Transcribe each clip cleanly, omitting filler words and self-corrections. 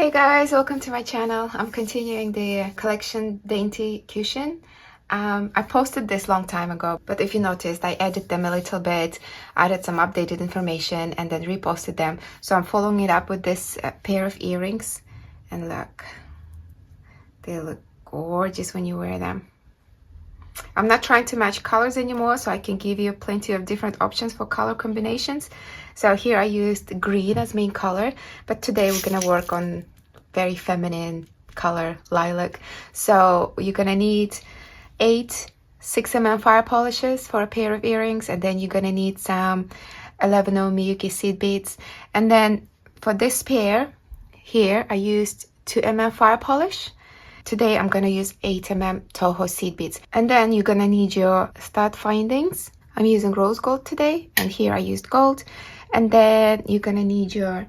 Hey guys, welcome to my channel. I'm continuing the collection Dainty cushion. I posted this long time ago, but if you noticed, I edited them a little bit, added some updated information, and then reposted them. So I'm following it up with this pair of earrings. And look, they look gorgeous when you wear them. I'm not trying to match colors anymore, so I can give you plenty of different options for color combinations. So here I used green as main color, but today we're gonna work on very feminine color, lilac. So you're gonna need 8 6mm fire polishes for a pair of earrings, and then you're gonna need some 11/0 Miyuki seed beads. And then for this pair here, I used 2mm fire polish. Today I'm gonna use 8mm Toho seed beads. And then you're gonna need your stud findings. I'm using rose gold today, and here I used gold. And then you're gonna need your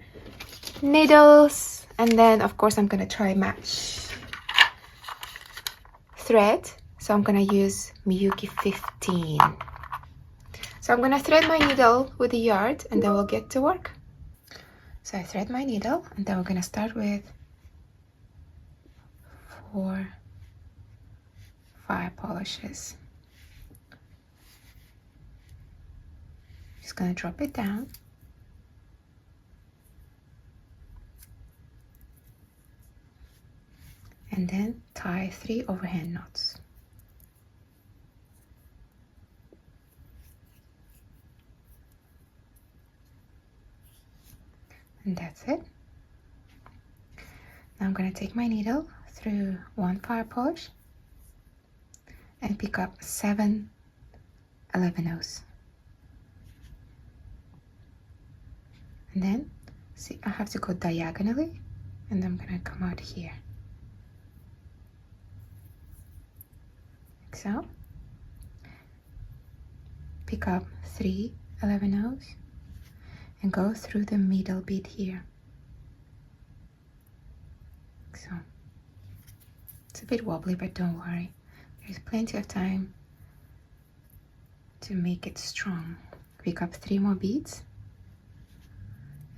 needles, and then of course I'm gonna try match thread. So I'm gonna use Miyuki 15. So I'm gonna thread my needle with the yard, and then we'll get to work. So I thread my needle, and then we're gonna start with 4 fire polishes. Just gonna drop it down. And then tie 3 overhand knots. And that's it. Now I'm gonna take my needle through 1 fire polish and pick up 7 11/0s. And then, see, I have to go diagonally, and I'm gonna come out here. Like so. Pick up 3 11/0s and go through the middle bead here. Like so. It's a bit wobbly, but don't worry. There's plenty of time to make it strong. Pick up 3 more beads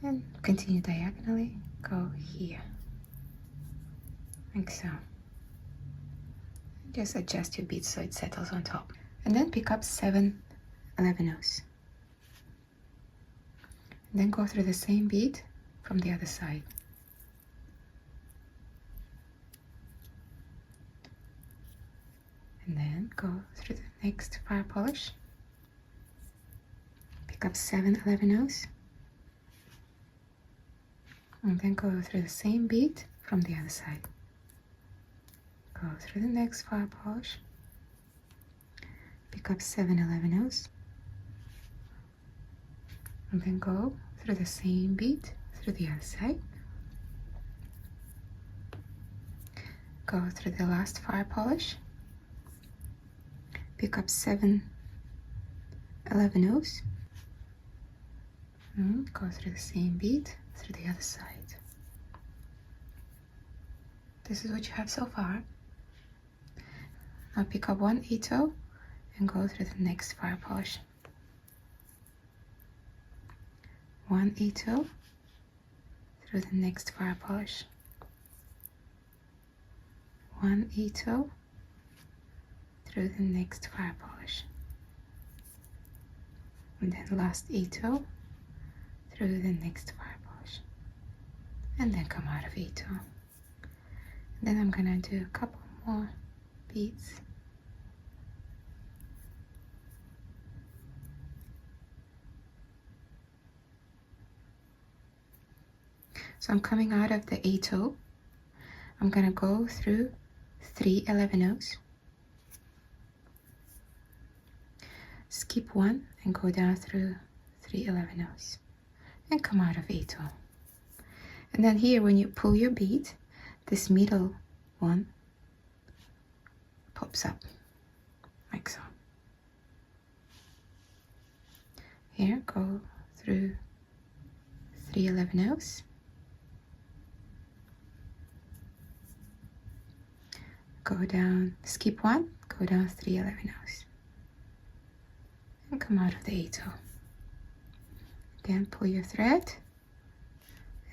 and continue diagonally. Go here. Like so. Just adjust your beads so it settles on top. And then pick up 7 11/0s. And then go through the same bead from the other side. And then go through the next fire polish. Pick up 7 11/0s. And then go through the same bead from the other side. Go through the next fire polish. Pick up 7 11/0s. And then go through the same bead through the other side. Go through the last fire polish. Pick up 7 11/0s. And go through the same bead through the other side. This is what you have so far. Now pick up 1 8/0 and go through the next fire polish. 1 8/0 through the next fire polish. 1 8/0 through the next fire polish. And then last 8/0 through the next fire polish. And then come out of 8/0. And then I'm gonna do a couple more beads. So I'm coming out of the 8/0. I'm gonna go through 3 11/0s. Skip 1 and go down through 3 11/0s and come out of 8/0. And then here, when you pull your bead, this middle one pops up like so. Here, go through 3 11/0s. Go down, skip 1, go down 3 11/0s. And come out of the 8/0. Again, pull your thread,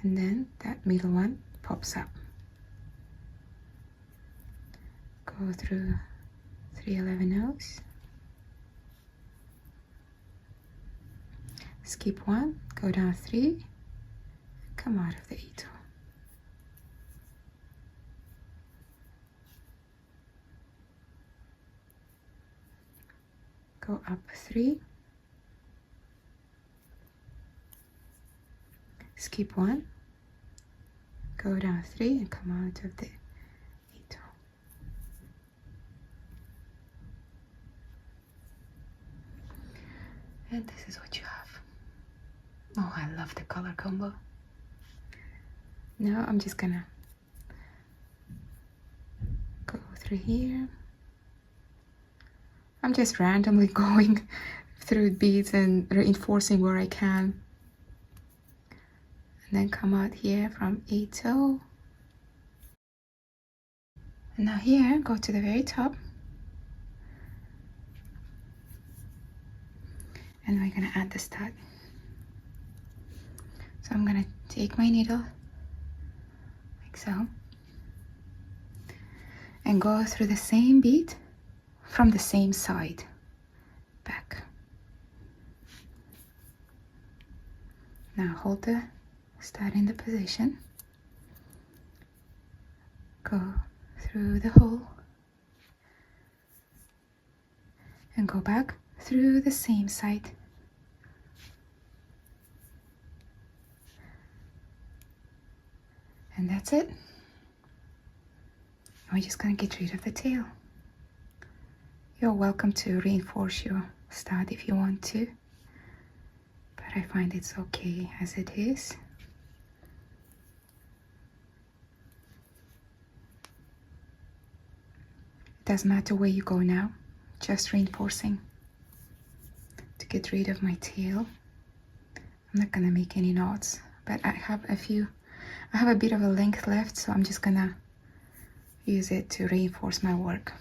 and then that middle one pops up. Go through 311 skip 1, go down 3, come out of the A2. Go up 3, skip 1, go down 3 and come out of the A2. And this is what you have. Oh, I love the color combo. Now I'm just gonna go through here. I'm just randomly going through beads and reinforcing where I can. And then come out here from A2. And now here, go to the very top. And we're gonna add the stud. So I'm gonna take my needle, like so, and go through the same bead from the same side, back. Now hold the stud in the position, go through the hole, and go back through the same side. And that's it. We're just gonna get rid of the tail. You're welcome to reinforce your stud if you want to, but I find it's okay as it is. It doesn't matter where you go now, just reinforcing to get rid of my tail. I'm not gonna make any knots, but I have a bit of a length left, so I'm just gonna use it to reinforce my work.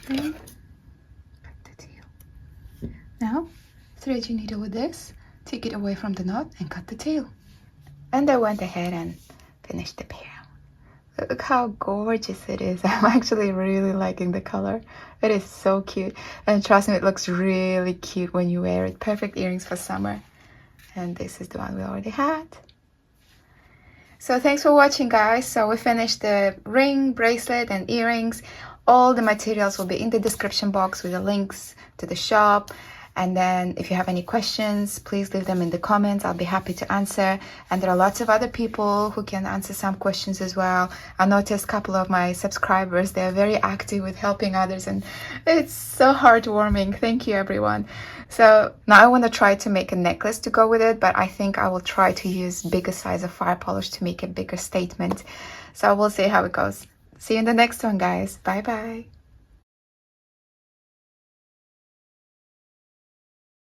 And cut the tail. Now thread your needle with this, take it away from the knot and cut the tail. And I went ahead and finished the pair. Look how gorgeous it is. I'm actually really liking the color. It is so cute, and trust me, it looks really cute when you wear it. Perfect earrings for summer. And this is the one we already had. So thanks for watching, guys. So we finished the ring, bracelet, and earrings. All the materials will be in the description box with the links to the shop. And then if you have any questions, please leave them in the comments. I'll be happy to answer. And there are lots of other people who can answer some questions as well. I noticed a couple of my subscribers, they're very active with helping others, and it's so heartwarming. Thank you, everyone. So now I want to try to make a necklace to go with it, but I think I will try to use bigger size of fire polish to make a bigger statement. So we'll see how it goes. See you in the next one, guys. Bye bye.